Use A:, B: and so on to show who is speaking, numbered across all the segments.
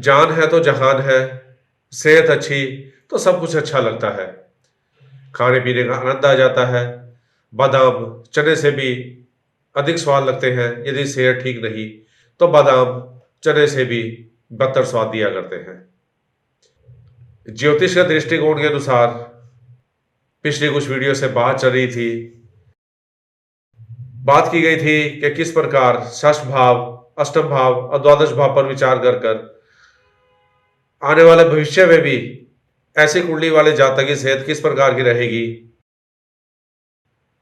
A: जान है तो जहान है, सेहत अच्छी तो सब कुछ अच्छा लगता है। खाने पीने का आनंद आ जाता है। बादाम चने से भी अधिक स्वाद लगते हैं। यदि सेहत ठीक नहीं तो बादाम चने से भी बदतर स्वाद दिया करते हैं। ज्योतिष के दृष्टिकोण के अनुसार पिछली कुछ वीडियो से बात चल रही थी। बात की गई थी कि किस प्रकार षष्ठ भाव, अष्टम भाव और द्वादश भाव पर विचार कर कर आने वाले भविष्य में भी ऐसी कुंडली वाले जातक की सेहत किस प्रकार की रहेगी,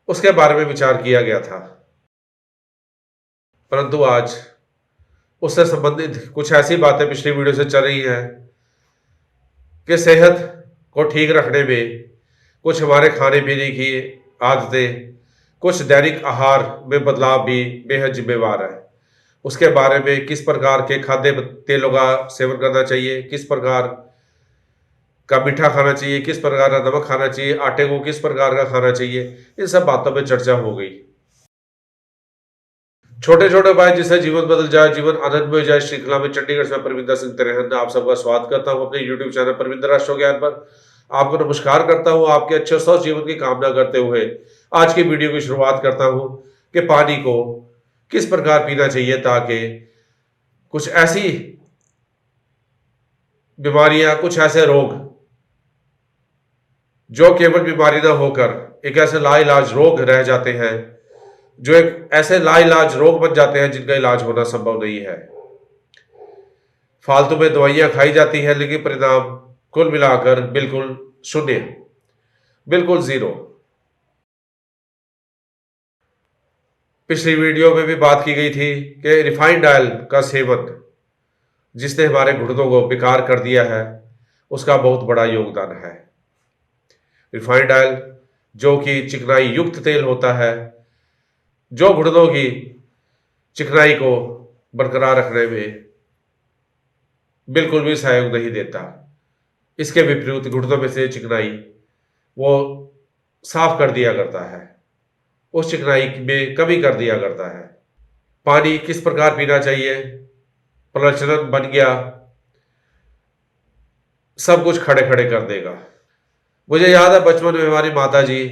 A: उसके बारे में विचार किया गया था। परंतु आज उससे संबंधित कुछ ऐसी बातें पिछली वीडियो से चल रही हैं कि सेहत को ठीक रखने में कुछ हमारे खाने पीने की आदतें, कुछ दैनिक आहार में बदलाव भी बेहद जिम्मेवार है। उसके बारे में किस प्रकार के खाद्य तेलों का सेवन करना चाहिए, किस प्रकार का मीठा खाना चाहिए, किस प्रकार का नमक खाना चाहिए, आटे को किस प्रकार का खाना चाहिए, इन सब बातों पर चर्चा हो गई। छोटे छोटे उपाय जिससे जीवन बदल जाए, जीवन आनंद में जाए, श्रृंखला में चंडीगढ़ से परविंदर सिंह तिरहन आप सबका स्वागत करता हूं अपने यूट्यूब चैनल परविंदर अष्टो ज्ञान पर। आपको नमस्कार करता हूं, आपके अच्छे स्वस्थ जीवन की कामना करते हुए आज की वीडियो की शुरुआत करता हूं कि पानी को किस प्रकार पीना चाहिए ताकि कुछ ऐसी बीमारियां, कुछ ऐसे रोग जो केवल बीमारी ना होकर एक ऐसे लाइलाज रोग रह जाते हैं, जो एक ऐसे लाइलाज रोग बन जाते हैं जिनका इलाज होना संभव नहीं है। फालतू में दवाइयां खाई जाती हैं लेकिन परिणाम कुल मिलाकर बिल्कुल शून्य, बिल्कुल जीरो। पिछली वीडियो में भी बात की गई थी कि रिफाइंड ऑयल का सेवन जिसने हमारे घुटनों को बेकार कर दिया है, उसका बहुत बड़ा योगदान है। रिफाइंड ऑयल जो कि चिकनाई युक्त तेल होता है, जो घुटनों की चिकनाई को बरकरार रखने में बिल्कुल भी सहयोग नहीं देता। इसके विपरीत घुटनों में से चिकनाई वो साफ कर दिया करता है, उस चिकनाई में कमी कर दिया करता है। पानी किस प्रकार पीना चाहिए, प्रचलन बन गया, सब कुछ खड़े खड़े कर देगा। मुझे याद है बचपन में हमारी माता जी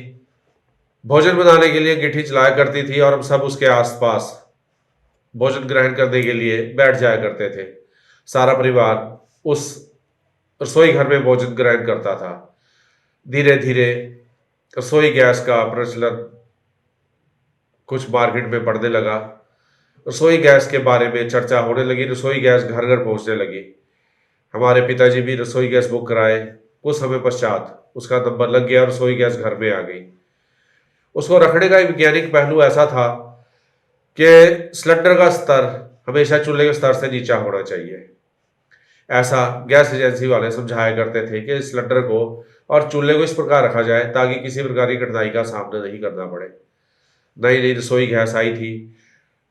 A: भोजन बनाने के लिए गिट्टी चलाया करती थी और हम सब उसके आसपास भोजन ग्रहण करने के लिए बैठ जाया करते थे। सारा परिवार उस रसोई घर में भोजन ग्रहण करता था। धीरे धीरे रसोई गैस का प्रचलन कुछ मार्केट में बढ़ने लगा। रसोई गैस के बारे में चर्चा होने लगी, रसोई गैस घर घर पहुंचने लगी। हमारे पिताजी भी रसोई गैस बुक कराए। कुछ समय पश्चात उसका नंबर लग गया, रसोई गैस घर में आ गई। उसको रखने का वैज्ञानिक पहलू ऐसा था कि सिलेंडर का स्तर हमेशा चूल्हे के स्तर से नीचा होना चाहिए। ऐसा गैस एजेंसी वाले समझाया करते थे कि सिलेंडर को और चूल्हे को इस प्रकार रखा जाए ताकि किसी प्रकार की कठिनाई का सामना नहीं करना पड़े। नई नई रसोई गैस आई थी,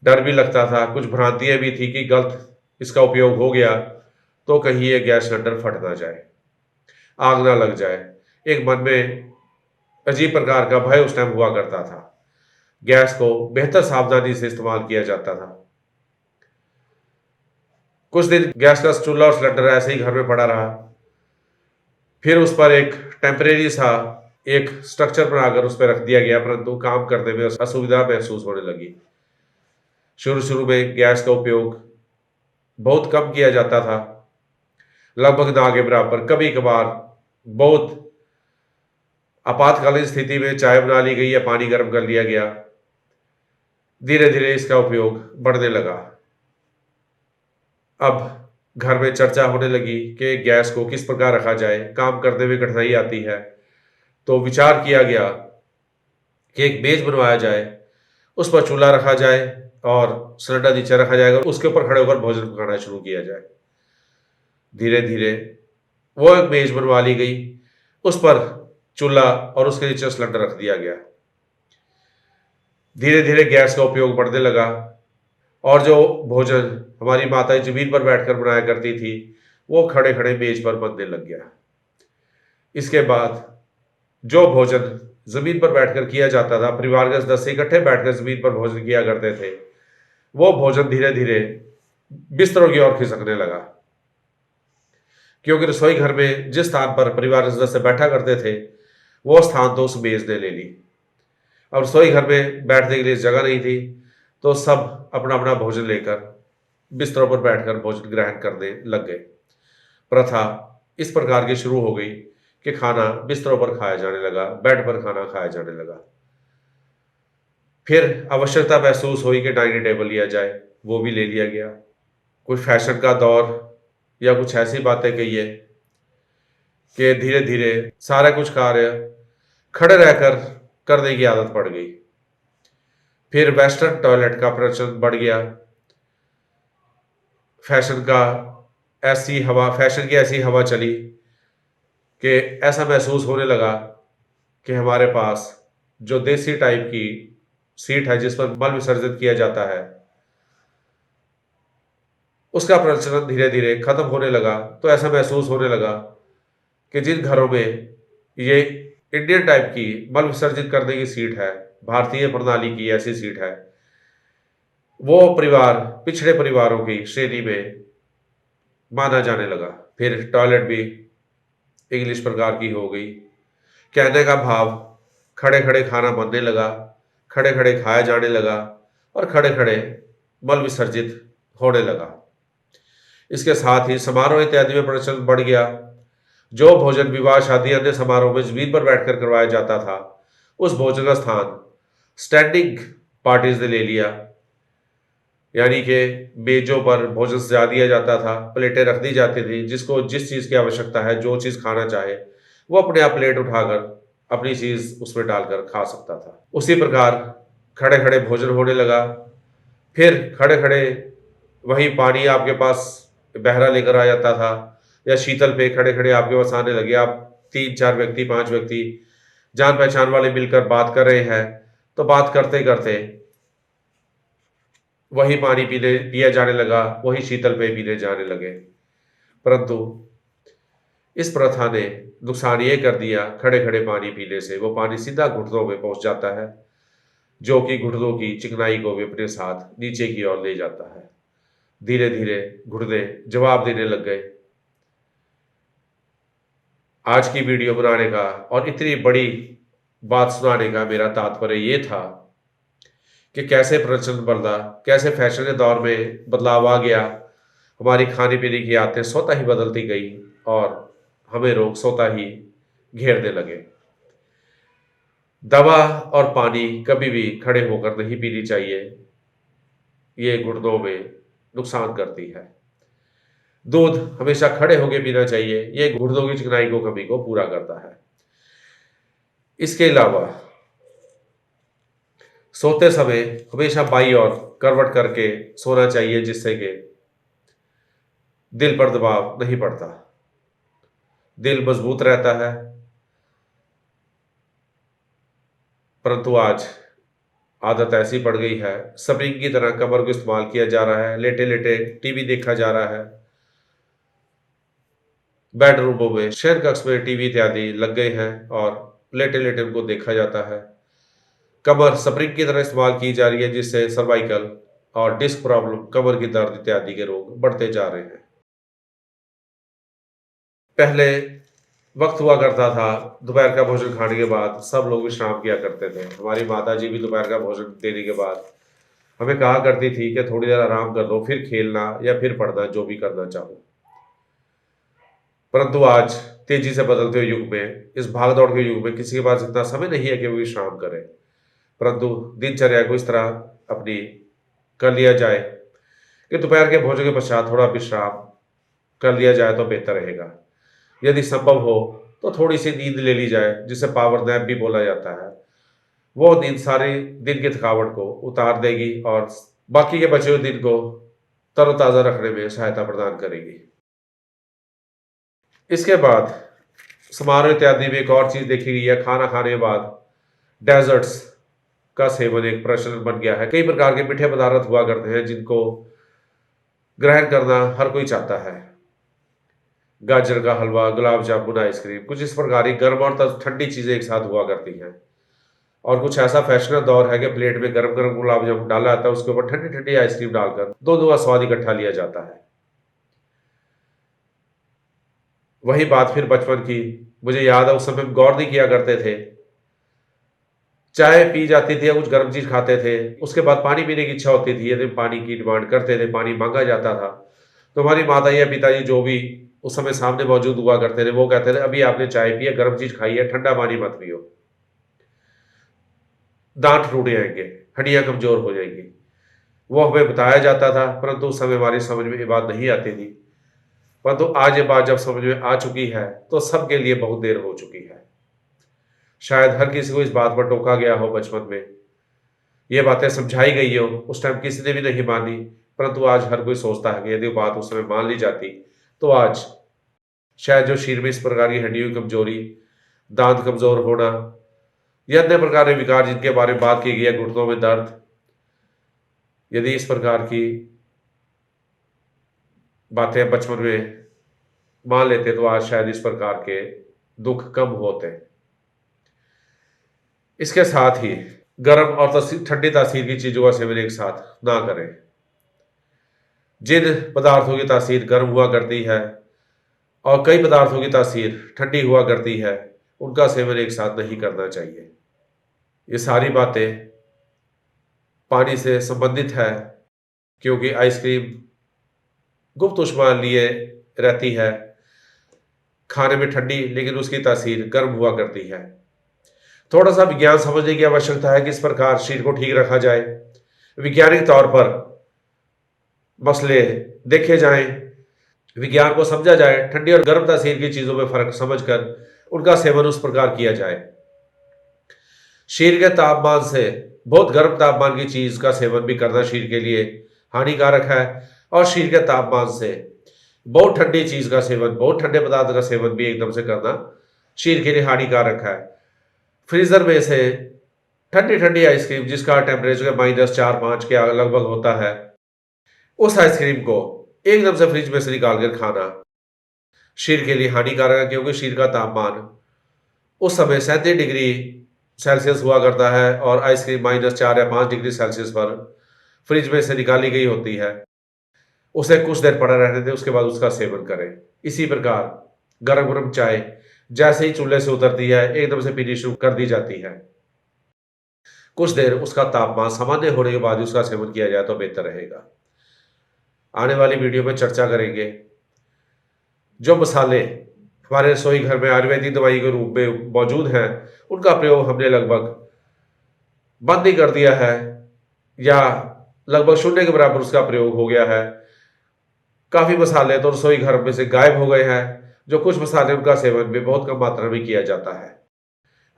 A: डर भी लगता था, कुछ भ्रांतियां भी थी कि गलत इसका उपयोग हो गया तो कहीं ये गैस सिलेंडर फट ना जाए, आग ना लग जाए। एक मन में अजीब प्रकार का भय उस टाइम हुआ करता था। गैस को बेहतर सावधानी से इस्तेमाल किया जाता था। कुछ दिन गैस का चूल्हा और सिलेंडर ऐसे ही घर में पड़ा रहा। फिर उस पर एक टेम्परेरी सा एक स्ट्रक्चर बनाकर उस पर रख दिया गया, परंतु काम करने में असुविधा महसूस होने लगी। शुरू शुरू में गैस का उपयोग बहुत कम किया जाता था, लगभग ना के बराबर। कभी कभार बहुत आपातकालीन स्थिति में चाय बना ली गई या पानी गर्म कर लिया गया। धीरे धीरे इसका उपयोग बढ़ने लगा। अब घर में चर्चा होने लगी कि गैस को किस प्रकार रखा जाए, काम करने में कठिनाई आती है। तो विचार किया गया कि एक मेज बनवाया जाए, उस पर चूल्हा रखा जाए और सिलेंडर नीचे रखा जाएगा, उसके ऊपर खड़े होकर भोजन पकाना शुरू किया जाए। धीरे धीरे वो एक मेज बनवा ली गई, उस पर चूल्हा और उसके नीचे सिलेंडर रख दिया गया। धीरे धीरे गैस का उपयोग बढ़ने लगा और जो भोजन हमारी माताएं जमीन पर बैठकर बनाया करती थी वो खड़े खड़े मेज पर बनने लग गया। इसके बाद जो भोजन जमीन पर बैठकर किया जाता था, परिवार के सदस्य इकट्ठे बैठकर जमीन पर भोजन किया करते थे, वो भोजन धीरे धीरे बिस्तरों की ओर खिसकने लगा। क्योंकि रसोई घर में जिस स्थान पर परिवार के सदस्य बैठा करते थे वो स्थान तो उस मेज ने ले ली। अब रसोई घर में बैठने के लिए जगह नहीं थी, तो सब अपना अपना भोजन लेकर बिस्तरों पर बैठकर भोजन ग्रहण करने लग गए। प्रथा इस प्रकार की शुरू हो गई कि खाना बिस्तरों पर खाया जाने लगा, बेड पर खाना खाया जाने लगा। फिर आवश्यकता महसूस हुई कि डाइनिंग टेबल लिया जाए, वो भी ले लिया गया। कुछ फैशन का दौर या कुछ ऐसी बातें कहिए कि धीरे धीरे सारा कुछ कार्य खड़े रहकर करने की आदत पड़ गई। फिर वेस्टर्न टॉयलेट का प्रचलन बढ़ गया। फैशन की ऐसी हवा चली कि ऐसा महसूस होने लगा कि हमारे पास जो देसी टाइप की सीट है जिस पर मल विसर्जित किया जाता है, उसका प्रचलन धीरे धीरे खत्म होने लगा। तो ऐसा महसूस होने लगा कि जिन घरों में ये इंडियन टाइप की मल विसर्जित करने की सीट है, भारतीय प्रणाली की ऐसी सीट है, वो परिवार पिछड़े परिवारों की श्रेणी में माना जाने लगा। फिर टॉयलेट भी इंग्लिश प्रकार की हो गई। कहने का भाव, खड़े खड़े खाना बनने लगा, खड़े खड़े खाया जाने लगा और खड़े खड़े मल विसर्जित होने लगा। इसके साथ ही समारोह इत्यादि में प्रचलन बढ़ गया। जो भोजन विवाह शादी अन्य समारोह में जमीन पर बैठकर करवाया जाता था, उस भोजन का स्थान स्टैंडिंग पार्टीज ने ले लिया। यानी कि मेजों पर भोजन सजा दिया जाता था, प्लेटें रख दी जाती थी, जिसको जिस चीज़ की आवश्यकता है, जो चीज़ खाना चाहे वो अपने आप प्लेट उठाकर अपनी चीज़ उसमें डालकर खा सकता था। उसी प्रकार खड़े खड़े भोजन होने लगा। फिर खड़े खड़े वही पानी आपके पास बहरा लेकर आ जाता था, या शीतल पे खड़े खड़े आपके पास आने लगे। आप 3-4 व्यक्ति 5 व्यक्ति जान पहचान वाले मिलकर बात कर रहे हैं, तो बात करते करते वही पानी पीने पिया जाने लगा, वही शीतल पेय पीने जाने लगे। परंतु इस प्रथा ने नुकसान ये कर दिया, खड़े खड़े पानी पीने से वो पानी सीधा घुटनों में पहुंच जाता है, जो कि घुटनों की चिकनाई को भी अपने साथ नीचे की ओर ले जाता है। धीरे धीरे घुटने जवाब देने लग गए। आज की वीडियो बनाने का और इतनी बड़ी बात सुनाने का मेरा तात्पर्य ये था कि कैसे प्रचलन बढ़ा, कैसे फैशन के दौर में बदलाव आ गया, हमारी खाने पीने की आदतें स्वतः ही बदलती गई और हमें रोग स्वतः ही घेरने लगे। दवा और पानी कभी भी खड़े होकर नहीं पीनी चाहिए, ये गुर्दों में नुकसान करती है। दूध हमेशा खड़े होकर पीना चाहिए, ये गुर्दों की चिकनाई को कमी को पूरा करता है। इसके अलावा सोते समय हमेशा बाईं ओर करवट करके सोना चाहिए, जिससे कि दिल पर दबाव नहीं पड़ता, दिल मजबूत रहता है। परंतु आज आदत ऐसी पड़ गई है, स्प्रिंग की तरह कमर को इस्तेमाल किया जा रहा है, लेटे लेटे टीवी देखा जा रहा है, बेडरूमों में शयन कक्ष में टीवी इत्यादि लग गए हैं और लेटे लेटे उनको देखा जाता है। कमर स्प्रिंग की तरह इस्तेमाल की जा रही है, जिससे सर्वाइकल और डिस्क प्रॉब्लम, कमर की दर्द इत्यादि के रोग बढ़ते जा रहे हैं। पहले वक्त हुआ करता था, दोपहर का भोजन खाने के बाद सब लोग विश्राम किया करते थे। हमारी माता जी भी दोपहर का भोजन देने के बाद हमें कहा करती थी कि थोड़ी देर आराम कर लो, फिर खेलना या फिर पढ़ना, जो भी करना चाहो। परंतु आज तेजी से बदलते हुए युग में, इस भागदौड़ के युग में किसी के पास इतना समय नहीं है कि वो विश्राम करे। परंतु दिनचर्या को इस तरह अपनी कर लिया जाए कि दोपहर के भोजन के पश्चात थोड़ा विश्राम कर लिया जाए तो बेहतर रहेगा। यदि संभव हो तो थोड़ी सी नींद ले ली जाए, जिसे पावर नैप भी बोला जाता है। वो नींद सारे दिन की थकावट को उतार देगी और बाकी के बचे हुए दिन को तरोताज़ा रखने में सहायता प्रदान करेगी। इसके बाद समारोह इत्यादि में एक और चीज़ देखी गई है, खाना खाने के बाद डेजर्ट्स का सेवन एक प्रचलन बन गया है। कई प्रकार के मीठे पदार्थ हुआ करते हैं जिनको ग्रहण करना हर कोई चाहता है। गाजर का हलवा, गुलाब जामुन, आइसक्रीम, कुछ इस प्रकार की गर्म और ठंडी चीज़ें एक साथ हुआ करती हैं। और कुछ ऐसा फैशन दौर है कि प्लेट में गर्म गर्म गुलाब जामुन डाला जाता है, उसके ऊपर ठंडी ठंडी आइसक्रीम डालकर दो का स्वाद इकट्ठा लिया जाता है। वही बात फिर बचपन की, मुझे याद है उस समय हम गौर नहीं किया करते थे। चाय पी जाती थी या कुछ गर्म चीज़ खाते थे, उसके बाद पानी पीने की इच्छा होती थी, यदि हम पानी की डिमांड करते थे, पानी माँगा जाता था, तो हमारी माता या पिताजी जो भी उस समय सामने मौजूद हुआ करते थे, वो कहते थे, "अभी आपने चाय पी है, गर्म चीज़ खाई है, ठंडा पानी मत पियो, दाँत टूट जाएँगे, हड्डियाँ कमज़ोर हो जाएँगी।" वो हमें बताया जाता था, परंतु उस समय हमारी समझ में ये बात नहीं आती थी। परंतु आज ये बात जब समझ में आ चुकी है, तो सबके लिए बहुत देर हो चुकी है। शायद हर किसी को इस बात पर टोका गया हो बचपन में, ये बातें समझाई गई हो, उस टाइम किसी ने भी नहीं मानी, परंतु आज हर कोई सोचता है कि यदि वो बात उस समय मान ली जाती, तो आज शायद जो शरीर में इस प्रकार की हड्डियों की कमज़ोरी, दाँत कमज़ोर होना या अन्य प्रकार के विकार जिनके बारे में बात की गई है, घुटनों में दर्द, यदि इस प्रकार की बातें बचपन में मान लेते, तो आज शायद इस प्रकार के दुःख कम होते। इसके साथ ही गर्म और ठंडी तासीर की चीज़ों का सेवन एक साथ ना करें। जिन पदार्थों की तासीर गर्म हुआ करती है और कई पदार्थों की तासीर ठंडी हुआ करती है, उनका सेवन एक साथ नहीं करना चाहिए। ये सारी बातें पानी से संबंधित है, क्योंकि आइसक्रीम गुप्त ऊष्मा लिए रहती है, खाने में ठंडी, लेकिन उसकी तासीर गर्म हुआ करती है। थोड़ा-सा विज्ञान समझने की आवश्यकता है, किस प्रकार शरीर को ठीक रखा जाए। वैज्ञानिक तौर पर मसले देखे जाएँ, विज्ञान को समझा जाए, ठंडी और गर्म तासीर की चीज़ों में फ़र्क समझकर उनका सेवन उस प्रकार किया जाए। शरीर के तापमान से बहुत गर्म तापमान की चीज़ का सेवन भी करना शरीर के लिए हानिकारक है, और शरीर के तापमान से बहुत ठंडी चीज़ का सेवन, बहुत ठंडे पदार्थ का सेवन भी एकदम से करना शरीर के लिए हानिकारक है। फ्रीज़र में से ठंडी-ठंडी आइसक्रीम जिसका टेम्परेचर -4-5 के लगभग होता है, उस आइसक्रीम को एकदम से फ्रिज में से निकाल कर खाना शरीर के लिए हानिकारक है, क्योंकि शरीर का तापमान उस समय 37 डिग्री सेल्सियस हुआ करता है और आइसक्रीम -4 या 5 डिग्री सेल्सियस पर फ्रिज में से निकाली गई होती है। उसे कुछ देर पड़ा रहने दें, उसके बाद उसका सेवन करें। इसी प्रकार गरम-गरम चाय जैसे ही चूल्हे से उतरती है, एकदम से पीनी शुरू कर दी जाती है। कुछ देर उसका तापमान सामान्य होने के बाद ही उसका सेवन किया जाए तो बेहतर रहेगा। आने वाली वीडियो में चर्चा करेंगे, जो मसाले हमारे रसोई घर में आयुर्वेदिक दवाई के रूप में मौजूद हैं, उनका प्रयोग हमने लगभग बंद ही कर दिया है या लगभग शून्य के बराबर उसका प्रयोग हो गया है। काफ़ी मसाले तो रसोई घर में से गायब हो गए हैं, जो कुछ मसाले उनका सेवन भी बहुत कम मात्रा में किया जाता है।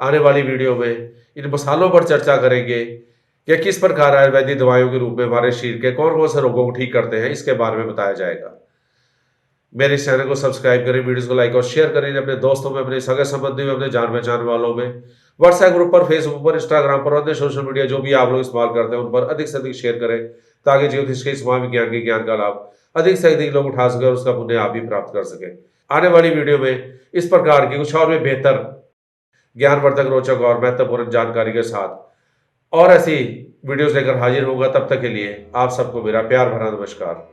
A: आने वाली वीडियो में इन मसालों पर चर्चा करेंगे कि किस प्रकार आयुर्वेदिक दवाइयों के रूप में हमारे शरीर के कौन-कौन से रोगों को ठीक करते हैं, इसके बारे में बताया जाएगा। मेरे इस चैनल को सब्सक्राइब करें, वीडियोस को लाइक और शेयर करें अपने दोस्तों में, अपने सगे-संबंधी में, अपने जान-पहचान वालों में, व्हाट्सएप ग्रुप पर, फेसबुक पर, इंस्टाग्राम पर और अन्य सोशल मीडिया जो भी आप लोग इस्तेमाल करते हैं, उन पर अधिक से अधिक शेयर करें, ताकि ज्योतिष के समाज विज्ञान के ज्ञान का लाभ अधिक से अधिक लोग उठा सकें और उसका पुण्य आप भी प्राप्त कर सकें। आने वाली वीडियो में इस प्रकार की कुछ और भी बेहतर ज्ञानवर्धक, रोचक और महत्वपूर्ण जानकारी के साथ और ऐसी वीडियोस लेकर हाजिर होगा। तब तक के लिए आप सबको मेरा प्यार भरा नमस्कार।